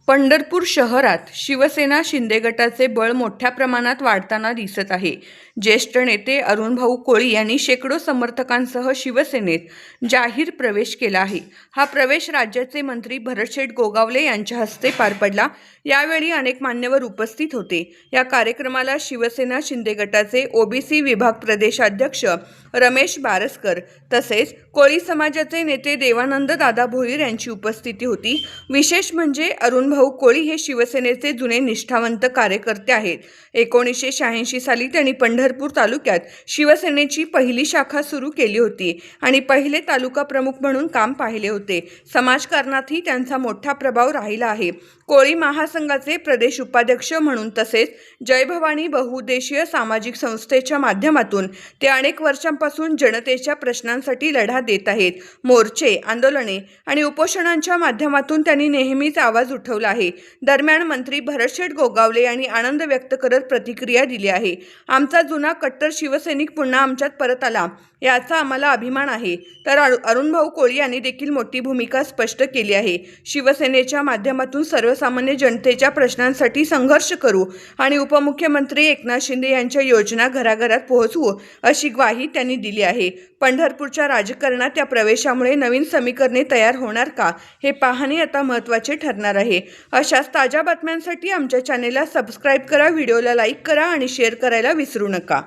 पंढरपूर शहरात शिवसेना शिंदे गटाचे बळ मोठ्या प्रमाणात वाढताना दिसत आहे. ज्येष्ठ नेते अरुणभाऊ कोळी यांनी शेकडो समर्थकांसह शिवसेनेत जाहीर प्रवेश केला आहे. हा प्रवेश राज्याचे मंत्री भरतशेठ गोगावले यांच्या हस्ते पार पडला. यावेळी अनेक मान्यवर उपस्थित होते. या कार्यक्रमाला शिवसेना शिंदे गटाचे ओबीसी विभाग प्रदेशाध्यक्ष रमेश बारसकर तसेच कोळी समाजाचे नेते देवानंद दादा भोईर यांची उपस्थिती होती. विशेष म्हणजे अरुणभाऊ कोळी हे शिवसेनेचे जुने निष्ठावंत कार्यकर्ते आहेत. 1986 साली त्यांनी पंढरपूर तालुक्यात शिवसेनेची पहिली शाखा सुरू केली होती आणि पहिले तालुका प्रमुख म्हणून काम पाहिले होते. समाजकारणातही त्यांचा मोठा प्रभाव राहिला आहे. कोळी महासंघाचे प्रदेश उपाध्यक्ष म्हणून तसेच जय भवानी बहुउद्देशीय सामाजिक संस्थेच्या माध्यमातून ते अनेक वर्षांपासून जनतेच्या प्रश्नांसाठी लढा देत आहेत. मोर्चे, आंदोलने आणि उपोषणांच्या माध्यमातून त्यांनी नेहमीच आवाज उठवला आहे. दरम्यान मंत्री भरतशेठ गोगावले यांनी आनंद व्यक्त करत प्रतिक्रिया दिली आहे. आमचा जुना कट्टर शिवसैनिक पुन्हा आमच्यात परत आला याचा आम्हाला अभिमान आहे. तर अरुणभाऊ कोळी यांनी देखील मोठी भूमिका स्पष्ट केली आहे. शिवसेनेच्या माध्यमातून सर्वसामान्य जनतेच्या प्रश्नांसाठी संघर्ष करू आणि उपमुख्यमंत्री एकनाथ शिंदे यांच्या योजना घराघरात पोहोचवू अशी ग्वाही त्यांनी दिली आहे. पंढरपूरच्या राजकारणात या प्रवेशामुळे नवीन समीकरणे तयार होणार का हे पाहणे आता महत्त्वाचे ठरणार आहे. अशाच ताज्या बातम्यांसाठी आमच्या चॅनेलला सबस्क्राईब करा, व्हिडिओला लाईक करा आणि शेअर करायला विसरू नका.